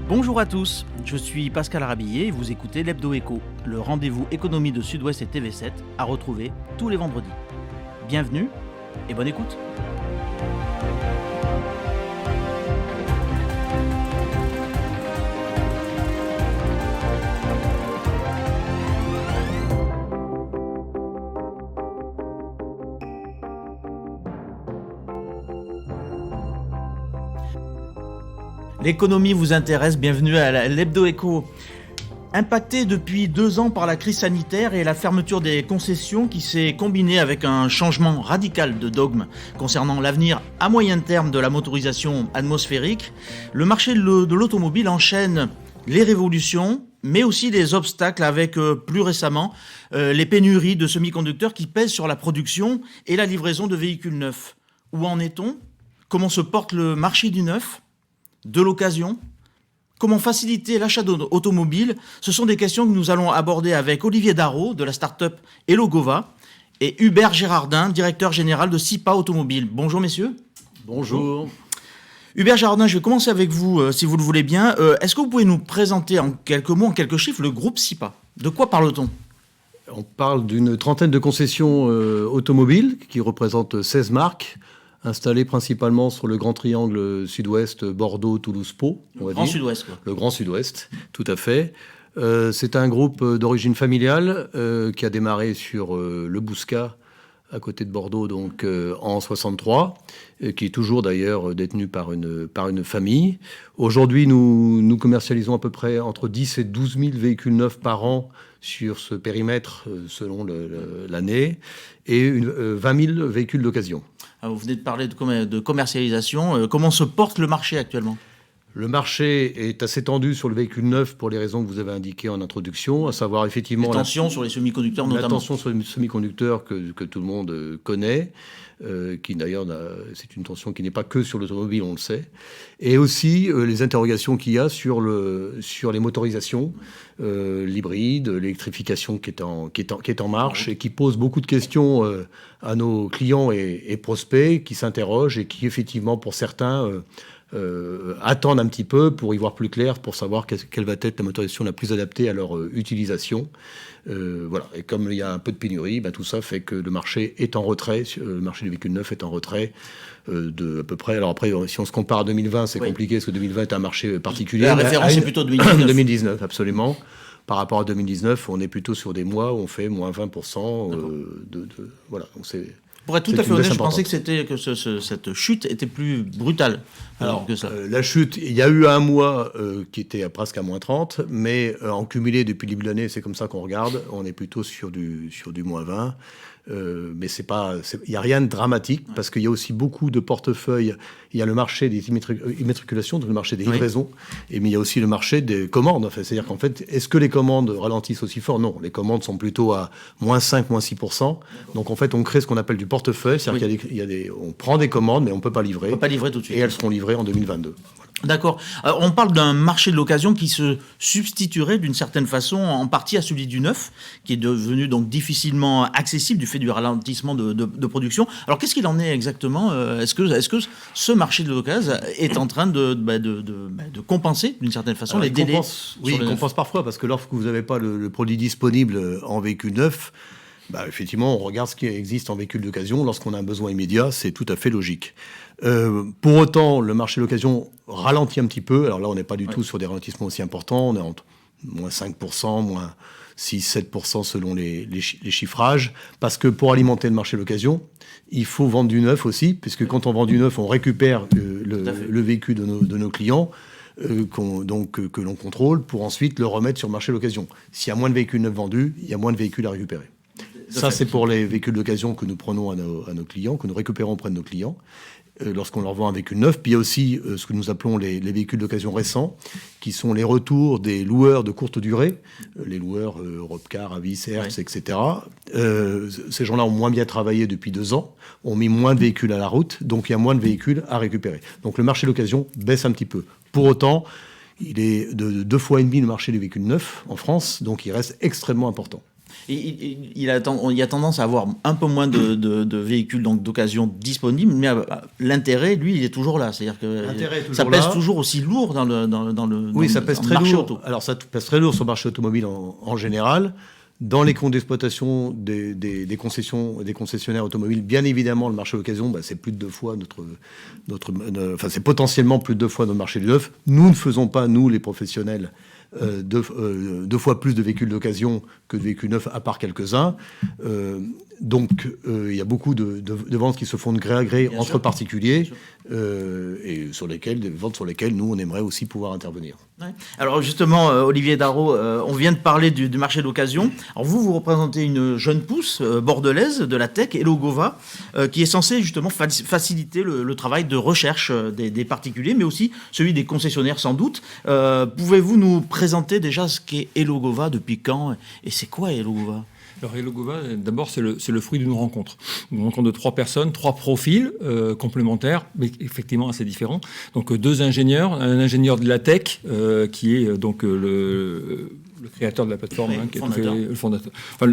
Bonjour à tous, je suis Pascal Arabillet et vous écoutez l'Hebdo Éco, le rendez-vous économie de Sud-Ouest et TV7 à retrouver tous les vendredis. Bienvenue et bonne écoute. L'économie vous intéresse, bienvenue à l'Hebdo Éco. Impacté depuis 2 ans par la crise sanitaire et la fermeture des concessions qui s'est combinée avec un changement radical de dogme concernant l'avenir à moyen terme de la motorisation atmosphérique, le marché de l'automobile enchaîne les révolutions, mais aussi les obstacles avec plus récemment les pénuries de semi-conducteurs qui pèsent sur la production et la livraison de véhicules neufs. Où en est-on ? Comment se porte le marché du neuf ? De l'occasion ? Comment faciliter l'achat automobile ? Ce sont des questions que nous allons aborder avec Olivier Darro de la start-up Elogova et Hubert Gérardin, directeur général de SIPA Automobile. Bonjour messieurs. Bonjour. Hubert Gérardin, je vais commencer avec vous, si vous le voulez bien. Est-ce que vous pouvez nous présenter en quelques mots, en quelques chiffres, le groupe SIPA ? De quoi parle-t-on ? On parle d'une trentaine de concessions automobiles qui représentent 16 marques, installées principalement sur le grand triangle sud-ouest, Bordeaux, Toulouse, Pau. Le grand sud-ouest, quoi. Le grand sud-ouest, tout à fait. C'est un groupe d'origine familiale qui a démarré sur le Bouscat, à côté de Bordeaux, donc en 63, qui est toujours d'ailleurs détenu par une famille. Aujourd'hui, nous commercialisons à peu près entre 10 et 12 000 véhicules neufs par an sur ce périmètre selon l'année, et 20 000 véhicules d'occasion. Alors, vous venez de parler de commercialisation. Comment se porte le marché actuellement ? Le marché est assez tendu sur le véhicule neuf pour les raisons que vous avez indiquées en introduction, à savoir effectivement... La tension sur les semi-conducteurs notamment. La tension sur les semi-conducteurs que tout le monde connaît, qui d'ailleurs, c'est une tension qui n'est pas que sur l'automobile, on le sait. Et aussi les interrogations qu'il y a sur les motorisations, l'hybride, l'électrification qui est en marche et qui pose beaucoup de questions à nos clients et prospects qui s'interrogent et qui effectivement, pour certains... attendent un petit peu pour y voir plus clair, pour savoir quelle va être la motorisation la plus adaptée à leur utilisation. Voilà. Et comme il y a un peu de pénurie, tout ça fait que le marché est en retrait, le marché du véhicule neuf est en retrait de à peu près. Alors après, si on se compare à 2020, c'est compliqué parce que 2020 est un marché particulier. La référence est plutôt 2019. 2019, absolument. Par rapport à 2019, on est plutôt sur des mois où on fait moins 20%. Voilà. Donc c'est... Pour être tout à fait honnête, je pensais que cette chute était plus brutale que ça. La chute, il y a eu un mois qui était presque à moins 30, mais en cumulé depuis le début de l'année, c'est comme ça qu'on regarde, on est plutôt sur du moins 20. Mais il n'y a rien de dramatique, parce qu'il y a aussi beaucoup de portefeuilles. Il y a le marché des immatriculations, donc le marché des livraisons, mais il y a aussi le marché des commandes. En fait. C'est-à-dire qu'en fait, est-ce que les commandes ralentissent aussi fort ? Non, les commandes sont plutôt à moins 5, moins 6%. Donc en fait, on crée ce qu'on appelle du portefeuille, c'est-à-dire on prend des commandes, mais on ne peut pas livrer. On ne peut pas livrer tout de suite. Et elles seront livrées en 2022. Voilà. D'accord. Alors, on parle d'un marché de l'occasion qui se substituerait d'une certaine façon en partie à celui du neuf, qui est devenu donc difficilement accessible du fait du ralentissement de production. Alors qu'est-ce qu'il en est exactement ? Est-ce que ce marché de l'occasion est en train de compenser d'une certaine façon les délais ? Oui, il compense parfois, parce que lorsque vous n'avez pas le produit disponible en véhicule neuf, effectivement, on regarde ce qui existe en véhicule d'occasion. Lorsqu'on a un besoin immédiat, c'est tout à fait logique. Pour autant, le marché de l'occasion ralentit un petit peu. Alors là, on n'est pas du tout sur des ralentissements aussi importants. On est entre moins 5%, moins 6-7% selon les chiffrages. Parce que pour alimenter le marché de l'occasion, il faut vendre du neuf aussi, puisque quand on vend du neuf, on récupère le véhicule de nos clients. Que l'on contrôle pour ensuite le remettre sur le marché de l'occasion. S'il y a moins de véhicules neufs vendus, il y a moins de véhicules à récupérer. Ça, c'est pour les véhicules d'occasion que nous prenons à nos clients, que nous récupérons auprès de nos clients, lorsqu'on leur vend un véhicule neuf. Puis il y a aussi ce que nous appelons les véhicules d'occasion récents, qui sont les retours des loueurs de courte durée, les loueurs Europcar, Avis, Hertz, etc. Ces gens-là ont moins bien travaillé depuis 2 ans, ont mis moins de véhicules à la route, donc il y a moins de véhicules à récupérer. Donc le marché d'occasion baisse un petit peu. Pour autant, il est de 2,5 fois le marché des véhicules neufs en France, donc il reste extrêmement important. Il y a tendance à avoir un peu moins de véhicules donc d'occasion disponibles, mais l'intérêt, lui, il est toujours là. C'est-à-dire que ça pèse toujours aussi lourd dans le oui, ça pèse très marché lourd. auto. Alors ça pèse très lourd sur le marché automobile en général. Dans les comptes d'exploitation des concessionnaires automobiles, bien évidemment, le marché d'occasion, c'est plus de 2 fois c'est potentiellement plus de 2 fois notre marché du neuf. Nous ne faisons pas, nous, les professionnels, 2 fois plus de véhicules d'occasion que de véhicules neufs, à part quelques-uns. Donc, il y a beaucoup de ventes qui se font de gré à gré Bien entre sûr. particuliers, et des ventes sur lesquelles nous, on aimerait aussi pouvoir intervenir. Ouais. Alors justement, Olivier Darro, on vient de parler du marché d'occasion. Alors vous représentez une jeune pousse bordelaise de la tech, Elogova, qui est censée justement faciliter le travail de recherche des particuliers, mais aussi celui des concessionnaires sans doute. Pouvez-vous nous présenter déjà ce qu'est Elogova, depuis quand, et c'est quoi Elogova ? Alors Elogova, d'abord, c'est le fruit d'une rencontre. Une rencontre de 3 personnes, 3 profils complémentaires, mais effectivement assez différents. Donc 2 ingénieurs, un ingénieur de la tech, qui est donc le créateur de la plateforme, oui, qui le fondateur. Enfin,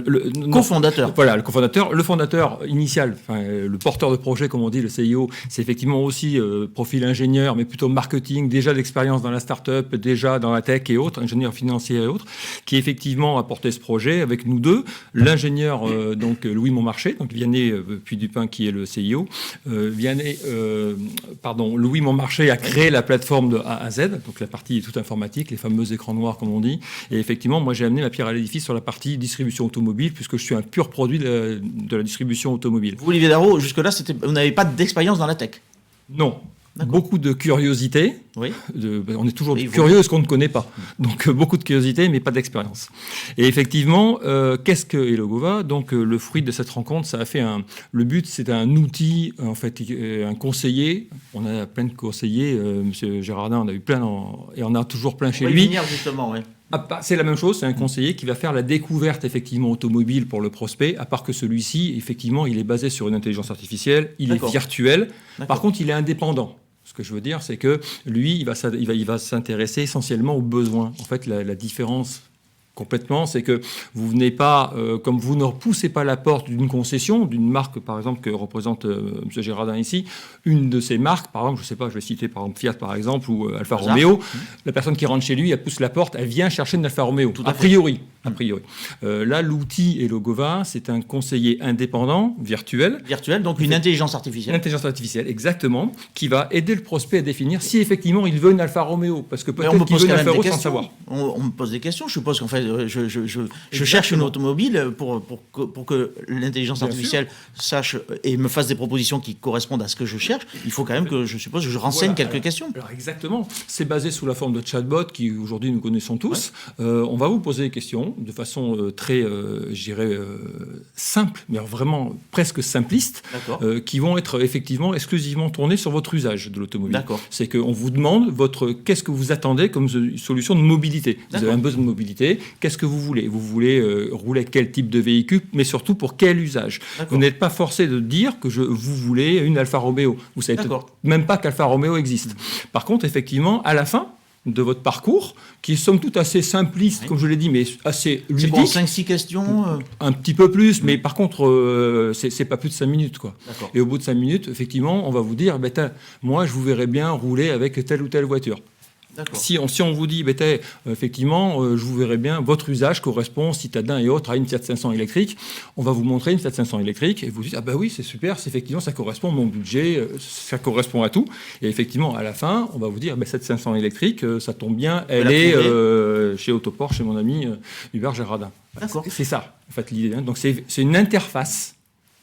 cofondateur. Voilà, le cofondateur. Le fondateur initial, le porteur de projet, comme on dit, le CIO, c'est effectivement aussi profil ingénieur, mais plutôt marketing, déjà d'expérience dans la start-up, déjà dans la tech et autres, ingénieur financier et autres, qui effectivement a porté ce projet avec nous 2. L'ingénieur, donc Louis Montmarché, donc Vianney Puy-Dupin, qui est le CIO. Louis Montmarché a créé la plateforme de A à Z, donc la partie toute informatique, les fameux écrans noirs, comme on dit. Et effectivement, moi, j'ai amené ma pierre à l'édifice sur la partie distribution automobile, puisque je suis un pur produit de la distribution automobile. Vous, Olivier Darro, jusque-là, vous n'avez pas d'expérience dans la tech ? Non. D'accord. Beaucoup de curiosité. Oui. On est toujours curieux de ce qu'on ne connaît pas. Donc, beaucoup de curiosité, mais pas d'expérience. Et effectivement, qu'est-ce que Elogova ? Donc, le fruit de cette rencontre, ça a fait le but, c'est un outil, en fait, un conseiller. On a plein de conseillers. Monsieur Gérardin, on a eu plein, et on a toujours plein chez lui. Justement, oui. C'est la même chose, c'est un conseiller qui va faire la découverte effectivement automobile pour le prospect, à part que celui-ci, effectivement, il est basé sur une intelligence artificielle, il est virtuel. Par contre, il est indépendant. Ce que je veux dire, c'est que lui, il va s'intéresser essentiellement aux besoins. En fait, la différence complètement, c'est que vous venez pas, comme vous ne repoussez pas la porte d'une concession, d'une marque, par exemple, que représente M. Gérardin ici, une de ces marques, par exemple, je sais pas, je vais citer par exemple Fiat, par exemple, ou Alfa Romeo, la personne qui rentre chez lui, elle pousse la porte, elle vient chercher une Alfa Romeo, a priori. Là, l'outil Elogova, c'est un conseiller indépendant, virtuel. Virtuel, donc une intelligence artificielle. Une intelligence artificielle, exactement, qui va aider le prospect à définir si effectivement il veut une Alfa Romeo, parce que peut-être qu'il veut une Alfa Romeo sans savoir. On me pose des questions, je suppose qu'en fait, je cherche une automobile pour que l'intelligence artificielle sache et me fasse des propositions qui correspondent à ce que je cherche. Il faut quand même que je renseigne quelques questions. Alors exactement, c'est basé sous la forme de chatbot qui aujourd'hui nous connaissons tous. Ouais. On va vous poser des questions de façon très, je dirais, simple, mais vraiment presque simpliste, qui vont être effectivement exclusivement tournées sur votre usage de l'automobile. D'accord. C'est qu'on vous demande qu'est-ce que vous attendez comme solution de mobilité. Vous avez un besoin de mobilité. Qu'est-ce que vous voulez ? Vous voulez rouler quel type de véhicule, mais surtout pour quel usage ? Vous n'êtes pas forcé de dire que vous voulez une Alfa Romeo. Vous savez même pas qu'Alfa Romeo existe. Par contre, effectivement, à la fin de votre parcours, qui est somme toute assez simpliste, comme je l'ai dit, mais assez ludique. C'est bon, 5-6 questions Un petit peu plus, mais par contre, c'est pas plus de 5 minutes, quoi. Et au bout de 5 minutes, effectivement, on va vous dire, moi, je vous verrais bien rouler avec telle ou telle voiture. Si on vous dit, effectivement, je vous verrai bien, votre usage correspond, citadin et autres, à une Fiat 500 électrique, on va vous montrer une Fiat 500 électrique, et vous dites, oui, c'est super, effectivement, ça correspond à mon budget, ça correspond à tout. Et effectivement, à la fin, on va vous dire, cette 500 électrique, ça tombe bien, elle est chez Autoport, chez mon ami Hubert Gérardin. C'est ça, en fait, l'idée. Donc, c'est une interface.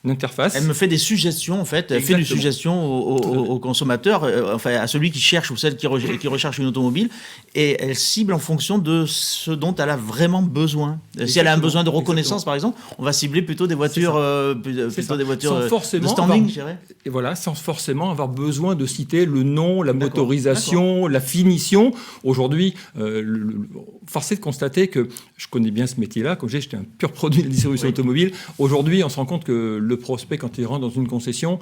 Elle me fait des suggestions, en fait. Elle fait des suggestions aux consommateurs, enfin à celui qui cherche ou celle qui recherche une automobile, et elle cible en fonction de ce dont elle a vraiment besoin. Si elle a un besoin de reconnaissance, par exemple, on va cibler plutôt des voitures, des voitures de standing, je dirais. Et voilà, sans forcément avoir besoin de citer le nom, la motorisation, la finition. Aujourd'hui, force est de constater que je connais bien ce métier-là. Comme j'étais un pur produit de la distribution automobile. Aujourd'hui, on se rend compte que le prospect, quand il rentre dans une concession,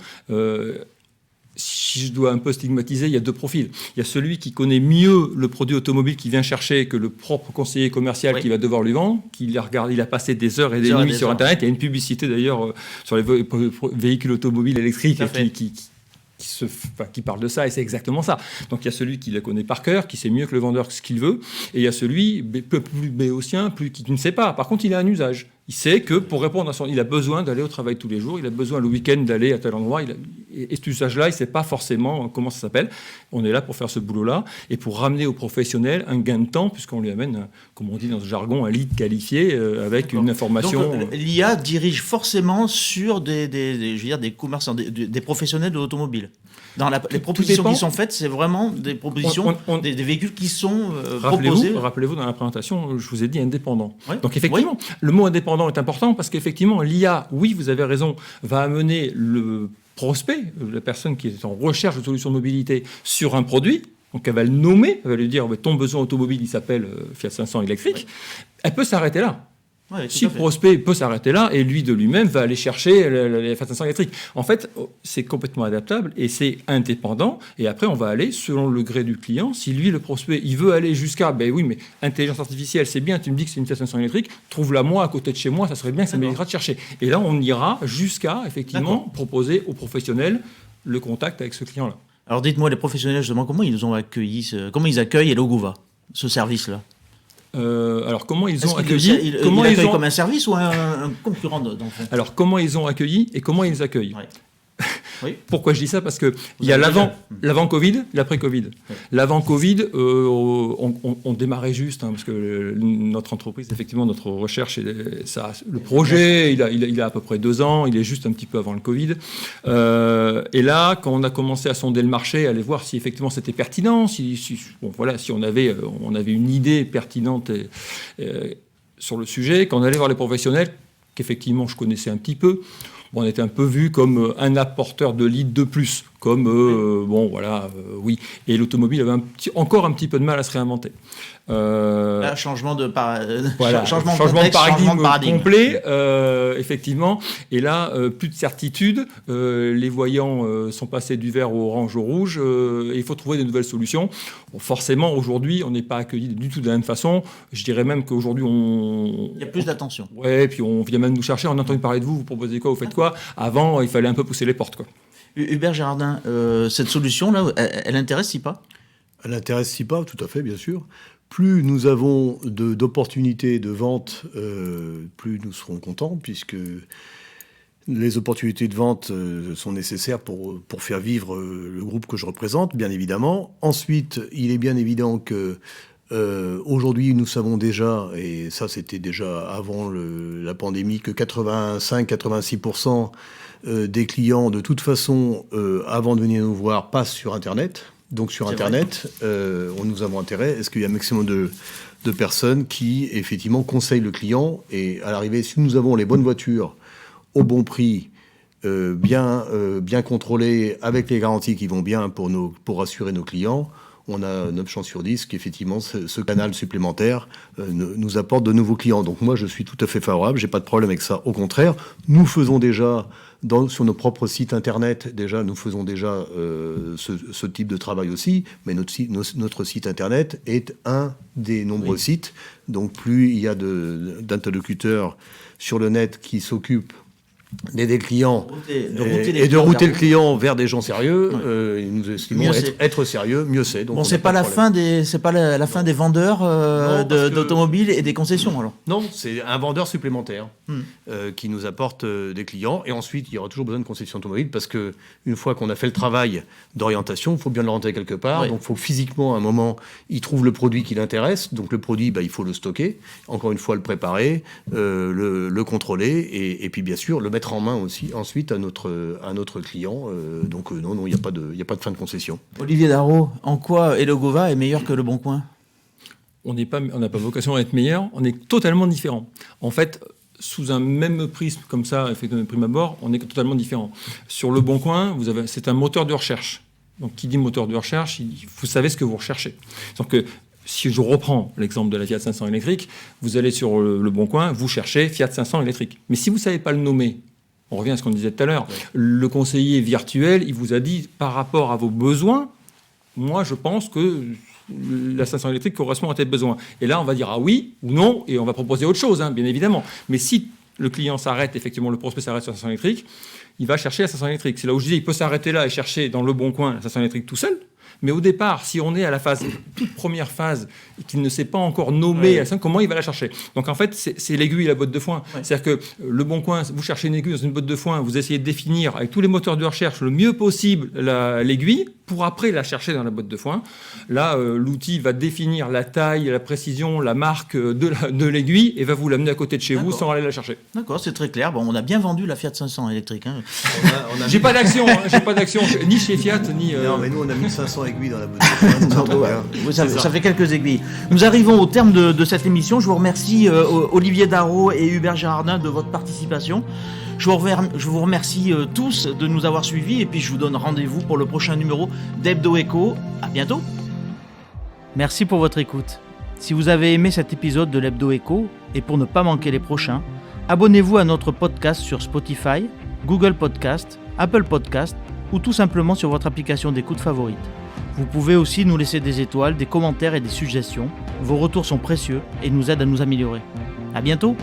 si je dois un peu stigmatiser, il y a deux profils. Il y a celui qui connaît mieux le produit automobile qu'il vient chercher que le propre conseiller commercial qui va devoir lui vendre, il a passé des heures et des nuits sur Internet. Il y a une publicité d'ailleurs sur les véhicules automobiles électriques qui parle de ça, et c'est exactement ça. Donc il y a celui qui la connaît par cœur, qui sait mieux que le vendeur ce qu'il veut, et il y a celui peu plus béotien, qui ne sait pas. Par contre, il a un usage. Il sait que pour répondre il a besoin d'aller au travail tous les jours, il a besoin le week-end d'aller à tel endroit. Et cet usage-là, il ne sait pas forcément comment ça s'appelle. On est là pour faire ce boulot-là et pour ramener au professionnel un gain de temps, puisqu'on lui amène, comme on dit dans ce jargon, un lead qualifié avec une information. Donc l'IA dirige forcément sur des commerçants, des professionnels de l'automobile. Dans les propositions qui sont faites, c'est vraiment des propositions, des véhicules qui sont proposés. Rappelez-vous, dans la présentation, je vous ai dit indépendant. Ouais. Donc effectivement, le mot indépendant est important parce qu'effectivement, l'IA, oui, vous avez raison, va amener le prospect, la personne qui est en recherche de solutions de mobilité sur un produit. Donc elle va le nommer, elle va lui dire ton besoin automobile, il s'appelle Fiat 500 électrique. Ouais. Elle peut s'arrêter là. Ouais, si le prospect peut s'arrêter là et lui de lui-même va aller chercher les Fiat 500 électriques. En fait, c'est complètement adaptable et c'est indépendant. Et après, on va aller selon le gré du client. Si lui, le prospect, il veut aller jusqu'à oui, mais intelligence artificielle, c'est bien. Tu me dis que c'est une Fiat 500 électrique. Trouve-la moi à côté de chez moi. Ça serait bien que ça m'évitera de chercher. Et là, on ira jusqu'à effectivement proposer aux professionnels le contact avec ce client-là. Alors, dites-moi, les professionnels justement, comment ils ont accueilli, comment ils accueillent Elogova, ce service-là? Alors comment ils ont accueilli Comment ils accueillent comme un service ou un concurrent dans le fond? Alors comment ils ont accueilli et comment ils accueillent? Oui. Pourquoi je dis ça? Parce qu'il y a l'avant-Covid, l'après-Covid. Oui. L'avant-Covid, on démarrait juste, parce que notre entreprise, effectivement, notre recherche, le projet, il a à peu près 2 ans, il est juste un petit peu avant le Covid. Et là, quand on a commencé à sonder le marché, aller voir si effectivement c'était pertinent, si on avait une idée pertinente sur le sujet, quand on allait voir les professionnels, qu'effectivement je connaissais un petit peu, on était un peu vu comme un apporteur de leads de plus, comme oui. Et l'automobile avait encore un petit peu de mal à se réinventer. Là, changement de paradigme complet, effectivement. Et là, plus de certitude. Les voyants sont passés du vert au orange au rouge. Et il faut trouver de nouvelles solutions. Bon, forcément, aujourd'hui, on n'est pas accueilli du tout de la même façon. Je dirais même qu'aujourd'hui, il y a plus d'attention. Ouais, puis on vient même nous chercher. On a entendu parler de vous proposez quoi, vous faites quoi. Avant, il fallait un peu pousser les portes, quoi. Hubert Gérardin, cette solution-là, elle intéresse SIPA? Elle intéresse SIPA, tout à fait, bien sûr. Plus nous avons d'opportunités de vente, plus nous serons contents, puisque les opportunités de vente sont nécessaires pour faire vivre le groupe que je représente, bien évidemment. Ensuite, il est bien évident que aujourd'hui, nous savons déjà, et ça c'était déjà avant la pandémie, que 85-86% des clients, de toute façon, avant de venir nous voir, passent sur Internet. Donc sur Internet, nous avons intérêt. Est-ce qu'il y a un maximum de personnes qui, effectivement, conseillent le client? Et à l'arrivée, si nous avons les bonnes voitures au bon prix, bien contrôlées, avec les garanties qui vont bien pour rassurer nos clients, on a 9 chances sur 10 qu'effectivement, ce canal supplémentaire nous apporte de nouveaux clients. Donc moi, je suis tout à fait favorable. Je n'ai pas de problème avec ça. Au contraire, nous faisons déjà... sur nos propres sites internet, nous faisons déjà ce type de travail aussi, mais notre site internet est un des nombreux sites. Donc plus il y a d'interlocuteurs sur le net qui s'occupent d'aider le client de router le client vers des gens sérieux, nous estimons être sérieux, mieux c'est. Donc c'est pas la fin des vendeurs d'automobiles et des concessions alors. Non, c'est un vendeur supplémentaire qui nous apporte des clients, et ensuite il y aura toujours besoin de concessions automobiles parce que une fois qu'on a fait le travail d'orientation, il faut bien le rentrer quelque part. Donc il faut physiquement à un moment il trouve le produit qui l'intéresse. Donc le produit, il faut le stocker, encore une fois le préparer, le contrôler et puis bien sûr le mettre en main aussi ensuite à notre client. Donc non, il n'y a pas de fin de concession. Olivier Darro, en quoi Elogova est meilleur que Le Bon Coin? On n'a pas vocation à être meilleur, on est totalement différent. En fait, sous un même prisme comme ça, effectivement, prime abord, on est totalement différent. Sur Le Bon Coin, c'est un moteur de recherche. Donc qui dit moteur de recherche, vous savez ce que vous recherchez. Donc si je reprends l'exemple de la Fiat 500 électrique, vous allez sur le Bon Coin, vous cherchez Fiat 500 électrique. Mais si vous ne savez pas le nommer, On revient à ce qu'on disait tout à l'heure. Le conseiller virtuel, il vous a dit, par rapport à vos besoins, moi, je pense que la station électrique correspond à tes besoins. Et là, on va dire oui ou non, et on va proposer autre chose, bien évidemment. Mais si le client s'arrête, effectivement, le prospect s'arrête sur la station électrique, il va chercher la station électrique. C'est là où je disais, il peut s'arrêter là et chercher dans le bon coin la station électrique tout seul. Mais au départ, si on est à la toute première phase, et qu'il ne s'est pas encore nommé, comment il va la chercher? Donc en fait, c'est l'aiguille et la botte de foin. C'est-à-dire que le bon coin, vous cherchez une aiguille dans une botte de foin, vous essayez de définir avec tous les moteurs de recherche le mieux possible l'aiguille, pour après la chercher dans la botte de foin. Là, l'outil va définir la taille, la précision, la marque de l'aiguille et va vous l'amener à côté de chez vous sans aller la chercher. D'accord, c'est très clair. Bon, on a bien vendu la Fiat 500 électrique. J'ai pas d'action, ni chez Fiat, ni... Non, mais nous, on a mis 500 aiguilles dans la botte de foin. Ça fait quelques aiguilles. Nous arrivons au terme de cette émission. Je vous remercie, Olivier Darro et Hubert Girardin, de votre participation. Je vous remercie tous de nous avoir suivis et puis je vous donne rendez-vous pour le prochain numéro d'Hebdo Echo. À bientôt. Merci pour votre écoute. Si vous avez aimé cet épisode de l'Hebdo Echo et pour ne pas manquer les prochains, abonnez-vous à notre podcast sur Spotify, Google Podcast, Apple Podcast ou tout simplement sur votre application d'écoute favorite. Vous pouvez aussi nous laisser des étoiles, des commentaires et des suggestions. Vos retours sont précieux et nous aident à nous améliorer. À bientôt.